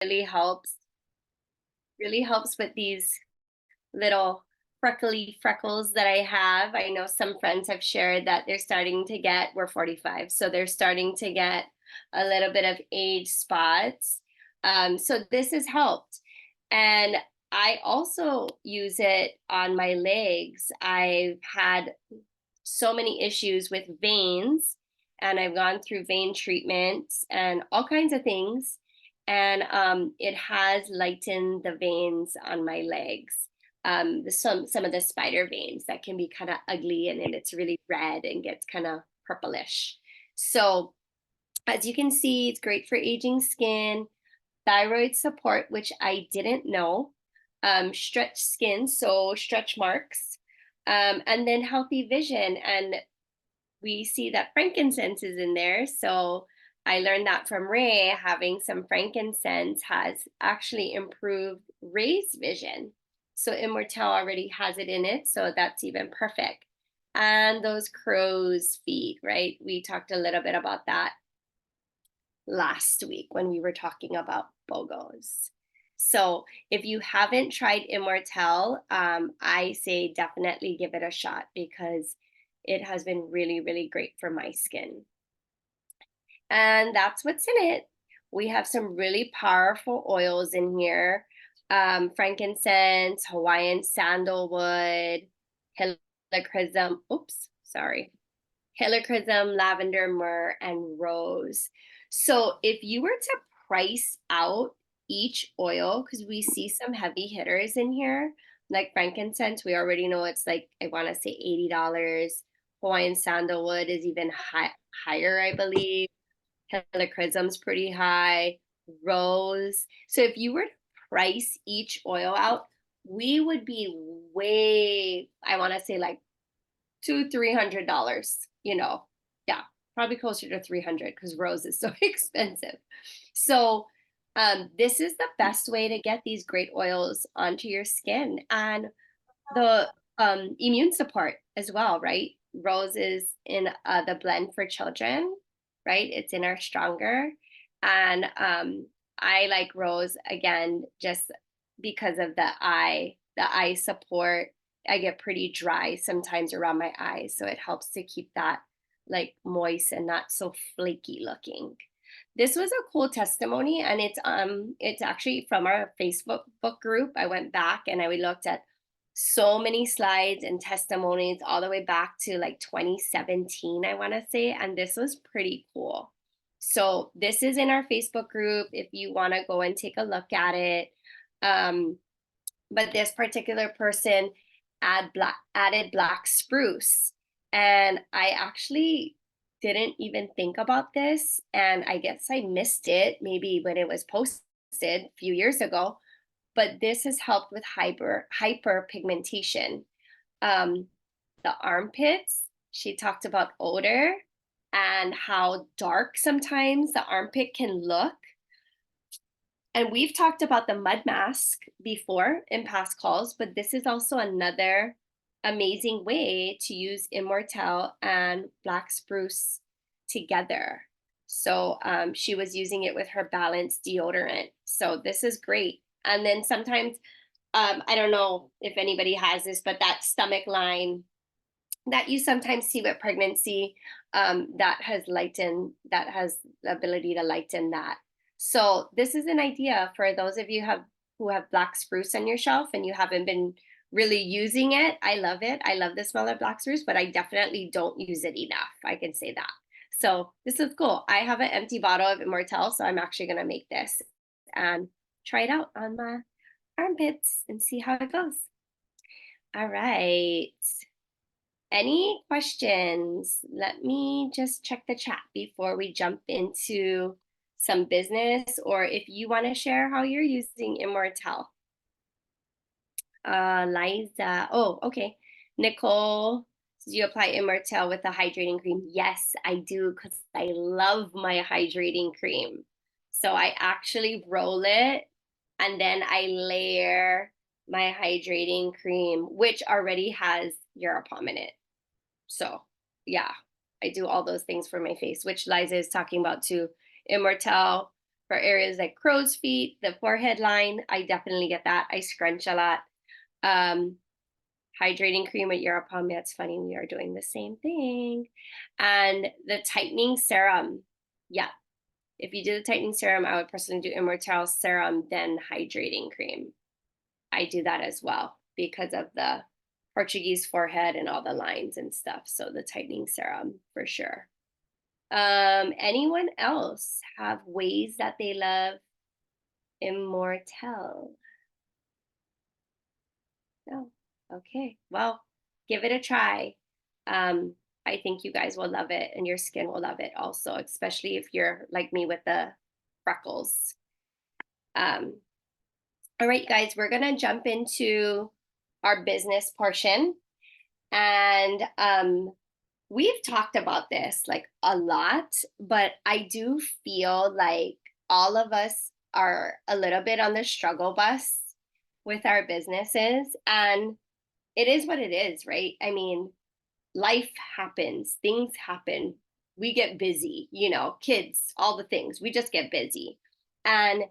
really helps with these little freckly freckles that I have. I know some friends have shared that they're starting to get, we're 45, so they're starting to get a little bit of age spots. So this has helped. And I also use it on my legs. I've had so many issues with veins, and I've gone through vein treatments and all kinds of things. And it has lightened the veins on my legs. Some of the spider veins that can be kind of ugly, and then it's really red and gets kind of purplish. So as you can see, it's great for aging skin, thyroid support, which I didn't know, stretch skin, so stretch marks, and then healthy vision. And we see that frankincense is in there. So I learned that from Ray, having some frankincense has actually improved Ray's vision. So Immortelle already has it in it, so that's even perfect. And those crow's feet, right? We talked a little bit about that last week when we were talking about BOGOs. So if you haven't tried Immortelle, I say definitely give it a shot because it has been really, really great for my skin. And that's what's in it. We have some really powerful oils in here. Frankincense, Hawaiian sandalwood, helichrysum, oops, sorry, helichrysum, lavender, myrrh, and rose. So if you were to price out each oil, because we see some heavy hitters in here, like frankincense, we already know it's like, I want to say $80. Hawaiian sandalwood is even higher, I believe. Helichrysum's pretty high. Rose. So if you were to price each oil out, we would be way, I want to say like $200-300, yeah, probably closer to 300 because rose is so expensive. So this is the best way to get these great oils onto your skin, and the immune support as well, right? Rose is in the blend for children, right? It's in our stronger. And I like rose again just because of the eye support. I get pretty dry sometimes around my eyes, so it helps to keep that like moist and not so flaky looking. This was a cool testimony, and it's actually from our Facebook book group. I went back and I looked at so many slides and testimonies all the way back to like 2017, I want to say, and this was pretty cool. So this is in our Facebook group if you want to go and take a look at it. But this particular person added black spruce, and I actually didn't even think about this, and I guess I missed it maybe when it was posted a few years ago, but this has helped with hyperpigmentation. Um, the armpits, she talked about odor and how dark sometimes the armpit can look. And we've talked about the mud mask before in past calls, but this is also another amazing way to use Immortelle and black spruce together. So she was using it with her balanced deodorant. So this is great. And then sometimes, I don't know if anybody has this, but that stomach line that you sometimes see with pregnancy, that has the ability to lighten that. So this is an idea for those of you who have black spruce on your shelf and you haven't been really using it. I love it. I love the smell of black spruce, but I definitely don't use it enough. I can say that. So this is cool. I have an empty bottle of Immortelle, so I'm actually going to make this and try it out on my armpits and see how it goes. All right. Any questions? Let me just check the chat before we jump into some business, or if you want to share how you're using Immortelle. Liza, oh, okay. Nicole, do you apply Immortelle with a hydrating cream? Yes, I do, because I love my hydrating cream. So I actually roll it and then I layer my hydrating cream, which already has Europalm in it. So yeah, I do all those things for my face, which Liza is talking about too. Immortelle, For areas like crow's feet, the forehead line, I definitely get that. I scrunch a lot. Hydrating cream at Europe, that's funny. We are doing the same thing. And the tightening serum. Yeah. If you do the tightening serum, I would personally do Immortelle serum, then hydrating cream. I do that as well because of the Portuguese forehead and all the lines and stuff. So the tightening serum for sure. Anyone else have ways that they love Immortelle? No. Okay. Well, give it a try. I think you guys will love it and your skin will love it also, especially if you're like me with the freckles. All right, guys, we're going to jump into our business portion. And we've talked about this like a lot, but I do feel like all of us are a little bit on the struggle bus with our businesses. And it is what it is, right? I mean, life happens, things happen. We get busy, kids, all the things. We just get busy. And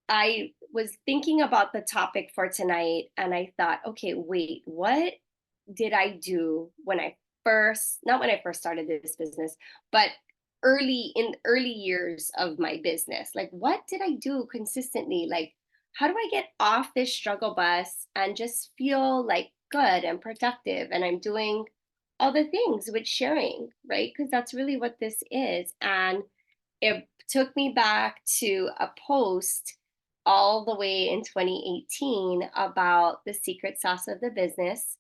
I was thinking about the topic for tonight and I thought, okay, wait, what did I do when I first, not when I first started this business, but early years of my business? Like, what did I do consistently? Like, how do I get off this struggle bus and just feel like good and productive? And I'm doing all the things with sharing, right? Because that's really what this is. And it took me back to a post all the way in 2018 about the secret sauce of the business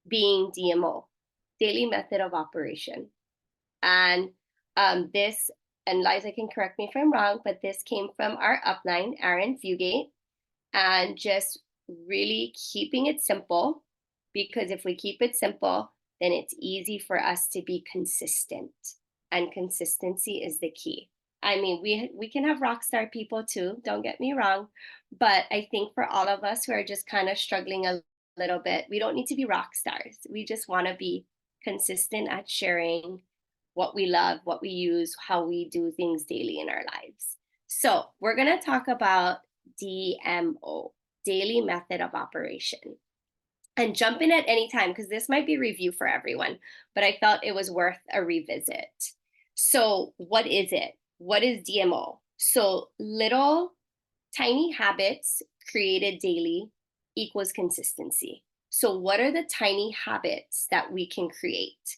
being DMO, daily method of operation. And this, and Liza can correct me if I'm wrong, but this came from our upline, Aaron Fugate, and just really keeping it simple, because if we keep it simple, then it's easy for us to be consistent. And consistency is the key. I mean, we can have rock star people too, don't get me wrong. But I think for all of us who are just kind of struggling a little bit, we don't need to be rock stars. We just want to be consistent at sharing what we love, what we use, how we do things daily in our lives. So we're going to talk about DMO, daily method of operation. And jump in at any time because this might be review for everyone, but I felt it was worth a revisit. So what is it? What is DMO? So little tiny habits created daily equals consistency. So what are the tiny habits that we can create?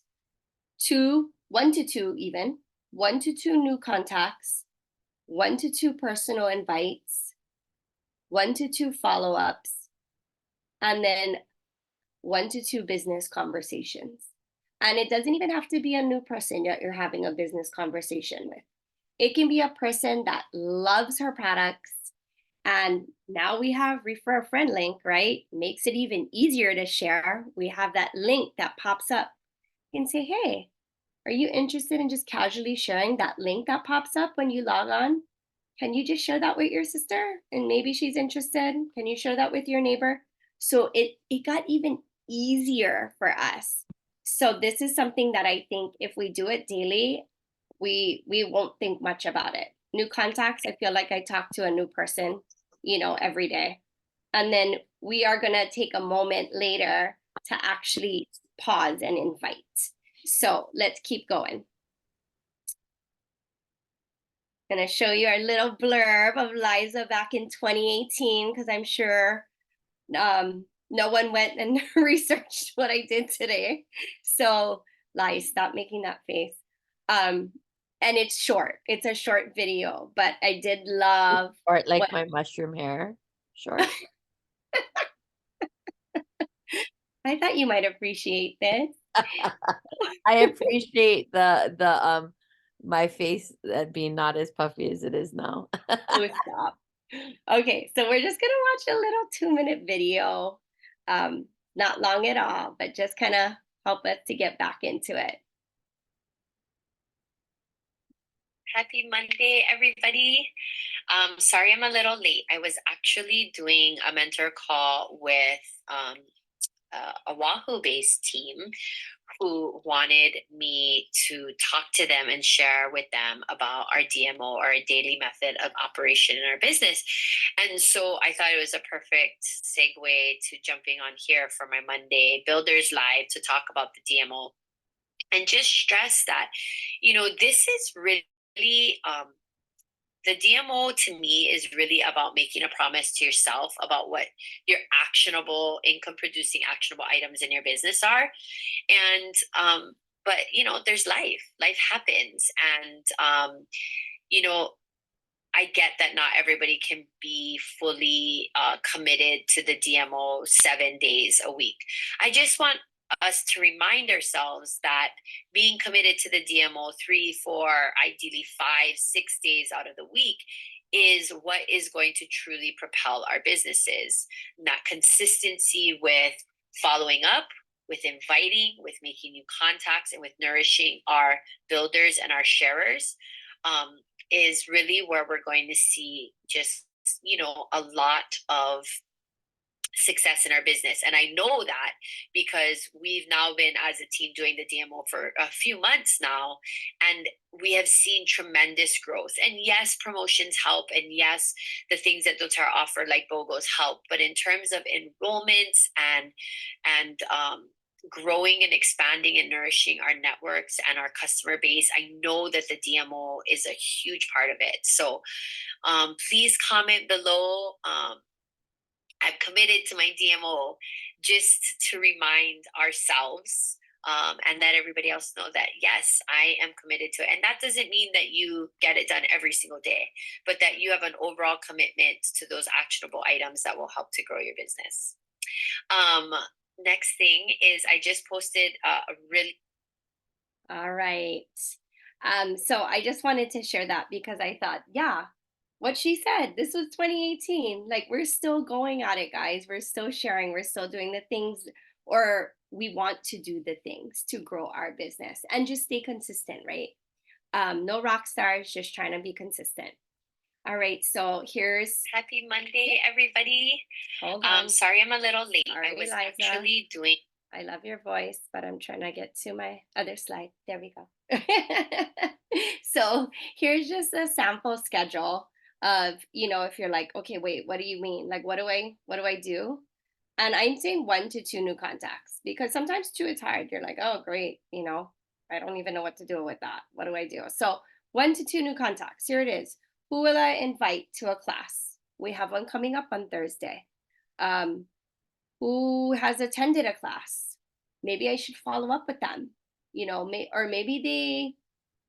1 to 2 even, 1 to 2 new contacts, 1 to 2 personal invites, 1 to 2 follow-ups, and then 1 to 2 business conversations. And it doesn't even have to be a new person that you're having a business conversation with. It can be a person that loves her products. And now we have refer a friend link, right? Makes it even easier to share. We have that link that pops up. You can say, hey, are you interested in just casually sharing that link that pops up when you log on? Can you just share that with your sister? And maybe she's interested. Can you share that with your neighbor? So it got even easier for us. So this is something that I think if we do it daily, we won't think much about it. New contacts, I feel like I talk to a new person, every day. And then we are going to take a moment later to actually pause and invite. So let's keep going. I'm going to show you our little blurb of Liza back in 2018 because I'm sure no one went and researched what I did today. So Liza, stop making that face. And it's short. It's a short video, but I did love Short like my mushroom hair. Short. I thought you might appreciate this. I appreciate the my face being not as puffy as it is now. Oh, stop. Okay, so we're just gonna watch a little 2-minute video. Not long at all, but just kind of help us to get back into it. Happy Monday, everybody. Sorry I'm a little late. I was actually doing a mentor call with a Wahoo-based team who wanted me to talk to them and share with them about our DMO, or our daily method of operation in our business. And so I thought it was a perfect segue to jumping on here for my Monday Builders Live to talk about the DMO, and just stress that, this is really, the DMO to me is really about making a promise to yourself about what your actionable, income producing actionable items in your business are. And but there's life happens. And I get that not everybody can be fully committed to the DMO 7 days a week. I just want us to remind ourselves that being committed to the DMO 3, 4, ideally 5, 6 days out of the week is what is going to truly propel our businesses. And that consistency with following up, with inviting, with making new contacts, and with nourishing our builders and our sharers, is really where we're going to see just, a lot of success in our business. And I know that because we've now been, as a team, doing the DMO for a few months now, and we have seen tremendous growth. And yes, promotions help, and yes, the things that doTERRA offer like BOGOs help, but in terms of enrollments and growing and expanding and nourishing our networks and our customer base, I know that the DMO is a huge part of it. So please comment below. I've committed to my DMO, just to remind ourselves and let everybody else know that, yes, I am committed to it. And that doesn't mean that you get it done every single day, but that you have an overall commitment to those actionable items that will help to grow your business. Next thing is I just posted a really. All right. So I just wanted to share that because I thought, yeah, what she said, this was 2018. Like, we're still going at it, guys. We're still sharing, we're still doing the things, or we want to do the things to grow our business and just stay consistent, right? No rock stars, just trying to be consistent. All right, so here's Happy Monday, everybody. hold on. Sorry I'm a little late. Sorry, I was Liza. actually doing. I love your voice, but I'm trying to get to my other slide. There we go. So here's just a sample schedule of, if you're like, okay, wait, what do you mean? Like, what do I do? And I'm saying 1 to 2 new contacts, because sometimes 2 is hard. You're like, oh, great. I don't even know what to do with that. What do I do? So 1 to 2 new contacts. Here it is. Who will I invite to a class? We have one coming up on Thursday. Who has attended a class? Maybe I should follow up with them, or maybe they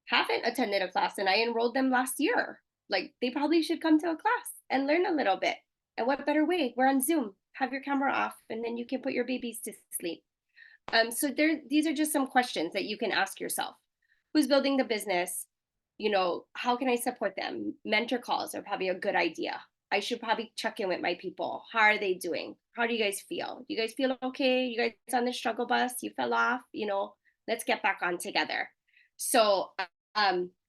haven't attended a class and I enrolled them last year. Like, they probably should come to a class and learn a little bit. And what better way? We're on Zoom. Have your camera off, and then you can put your babies to sleep. So these are just some questions that you can ask yourself. Who's building the business? How can I support them? Mentor calls are probably a good idea. I should probably check in with my people. How are they doing? How do you guys feel? Do you guys feel okay? You guys on the struggle bus? You fell off? Let's get back on together. So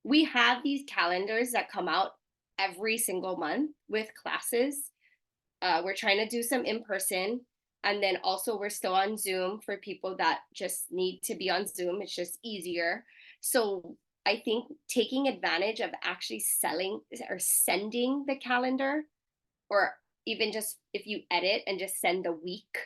we have these calendars that come out every single month with classes. We're trying to do some in person. And then also we're still on Zoom for people that just need to be on Zoom. It's just easier. So I think taking advantage of actually selling or sending the calendar, or even just if you edit and just send the week,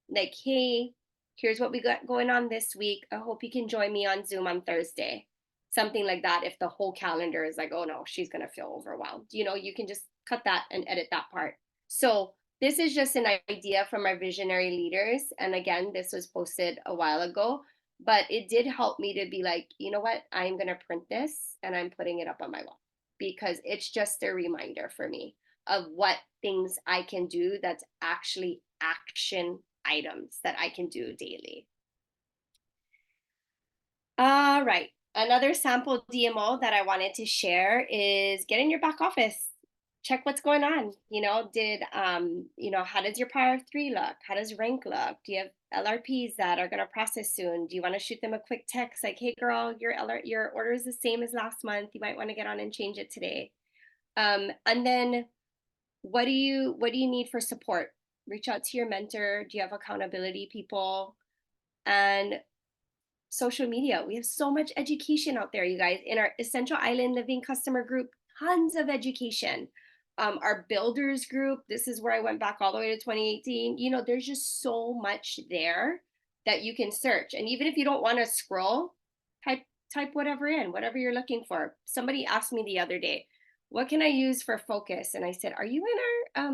like, hey, here's what we got going on this week. I hope you can join me on Zoom on Thursday. Something like that. If the whole calendar is like, oh no, she's going to feel overwhelmed. You can just cut that and edit that part. So this is just an idea from our visionary leaders. And again, this was posted a while ago, but it did help me to be like, you know what, I'm going to print this and I'm putting it up on my wall, because it's just a reminder for me of what things I can do that's actually action items that I can do daily. All right. Another sample DMO that I wanted to share is get in your back office. Check what's going on. How does your Power of 3 look? How does rank look? Do you have LRPs that are going to process soon? Do you want to shoot them a quick text like, hey girl, your order is the same as last month. You might want to get on and change it today. And then what do you need for support? Reach out to your mentor. Do you have accountability people? And social media. We have so much education out there, you guys. In our Essential Island Living customer group, tons of education. Our builders group, this is where I went back all the way to 2018. You know, there's just so much there that you can search. And even if you don't want to scroll, type whatever in, whatever you're looking for. Somebody asked me the other day, what can I use for focus? And I said, are you in our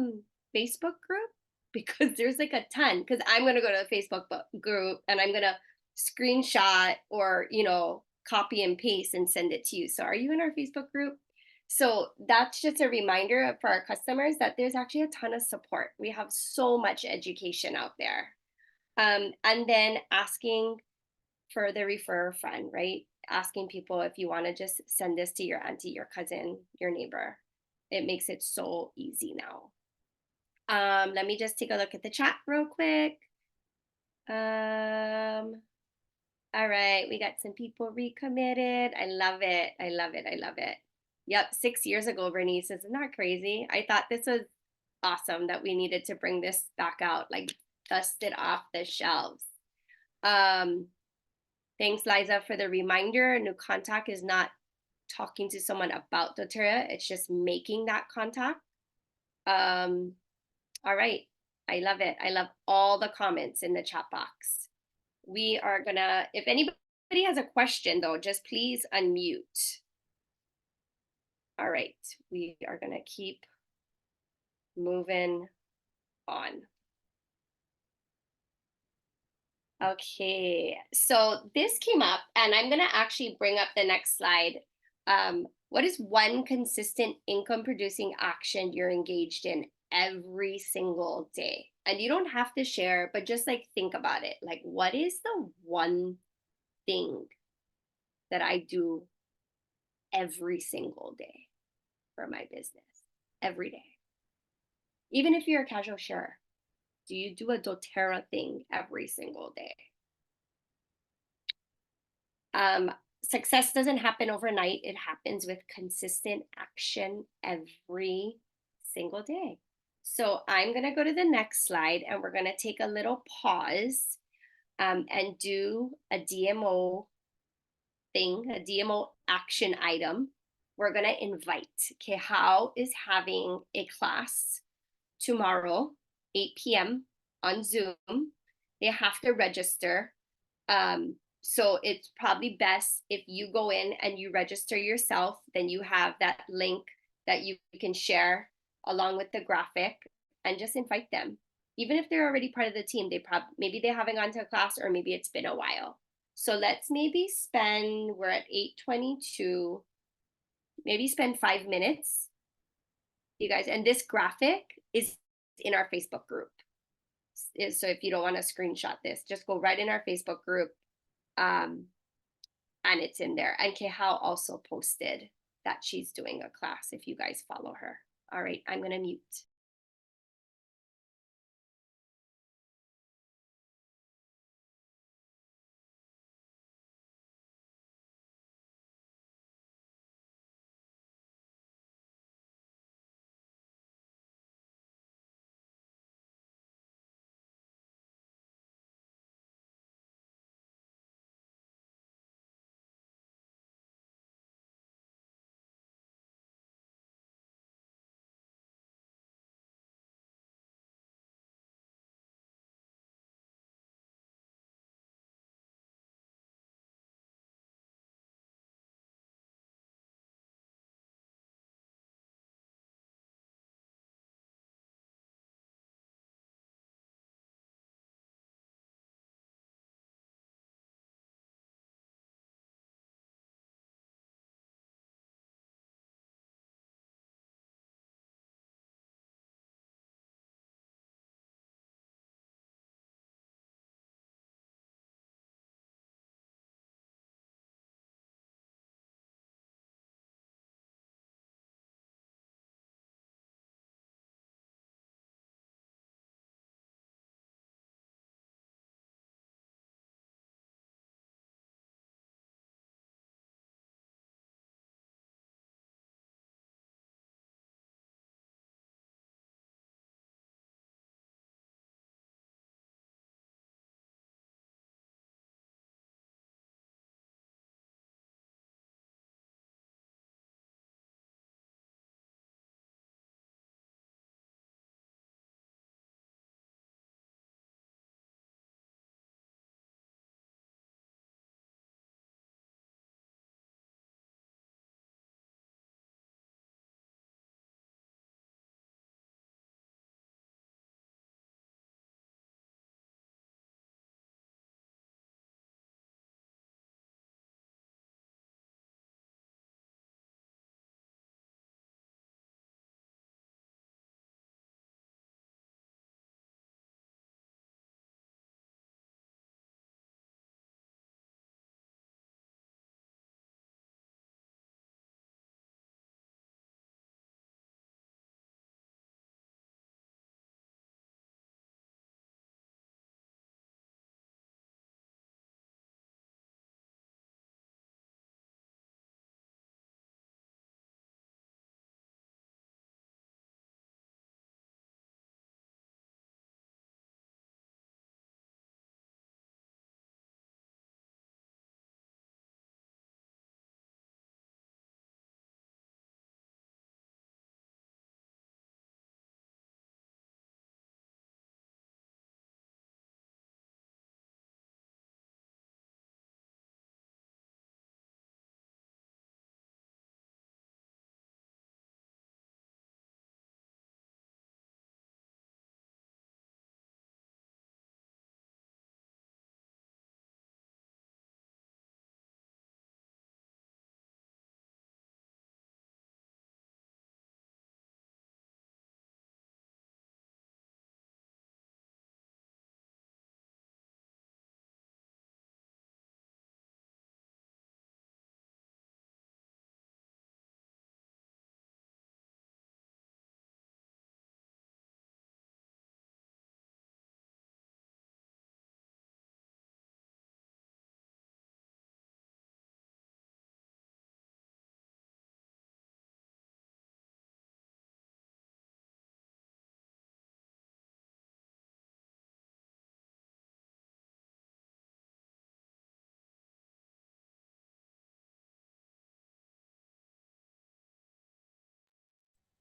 Facebook group? Because there's like a ton, because I'm going to go to the Facebook group and I'm going to screenshot or, you know, copy and paste and send it to you. So are you in our Facebook group? So that's just a reminder for our customers that there's actually a ton of support. We have so much education out there. And then asking for the refer friend, right? Asking people if you want to just send this to your auntie, your cousin, your neighbor. It makes it so easy now. Let me just take a look at the chat real quick. All right, we got some people recommitted. I love it. I love it. I love it. Yep, 6 years ago, Bernice, isn't that crazy? I thought this was awesome that we needed to bring this back out, like dust it off the shelves. Thanks, Liza, for the reminder. New contact is not talking to someone about doTERRA, it's just making that contact. All right, I love it. I love all the comments in the chat box. We are gonna, if anybody has a question though, just please unmute. All right, we are gonna keep moving on. Okay, so this came up and I'm gonna actually bring up the next slide. What is one consistent income producing action you're engaged in every single day? And you don't have to share, but just like think about it. Like, what is the one thing that I do every single day for my business? Every day. Even if you're a casual sharer, do you do a doTERRA thing every single day? Success doesn't happen overnight. It happens with consistent action every single day. So I'm going to go to the next slide and we're going to take a little pause and do a DMO thing, a DMO action item. We're going to invite, okay, How is having a class tomorrow, 8 p.m. on Zoom. They have to register. So it's probably best if you go in and you register yourself, then you have that link that you can share along with the graphic and just invite them. Even if they're already part of the team, maybe they haven't gone to a class or maybe it's been a while. So let's maybe we're at 8:22, maybe spend 5 minutes, you guys. And this graphic is in our Facebook group. So if you don't want to screenshot this, just go right in our Facebook group. And it's in there. And How also posted that she's doing a class if you guys follow her. All right, I'm going to mute.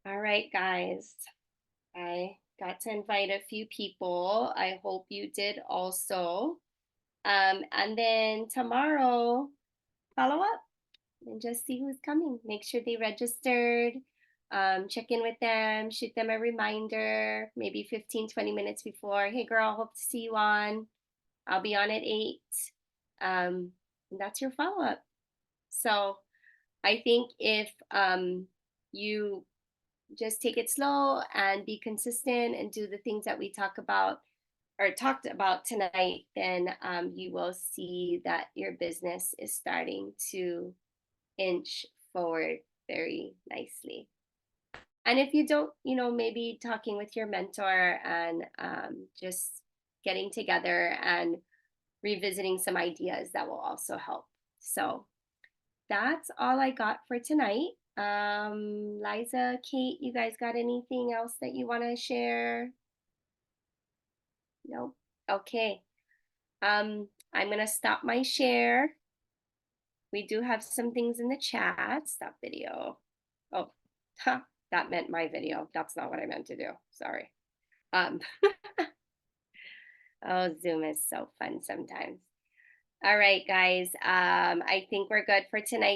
All right, guys. I got to invite a few people. I hope you did also. And then tomorrow, follow up and just see who's coming. Make sure they registered. Check in with them, shoot them a reminder, maybe 15-20 minutes before. Hey, girl, hope to see you on. I'll be on at 8. And that's your follow up. So I think if you just take it slow and be consistent and do the things that we talked about tonight, then you will see that your business is starting to inch forward very nicely. And if you don't, maybe talking with your mentor and just getting together and revisiting some ideas, that will also help. So that's all I got for tonight. Liza, Kate, you guys got anything else that you want to share? No? Okay. I'm gonna stop my share. We do have some things in the chat. Stop video. Oh, that meant my video. That's not what I meant to do. Sorry. Oh, Zoom is so fun sometimes. All right, guys. I think we're good for tonight.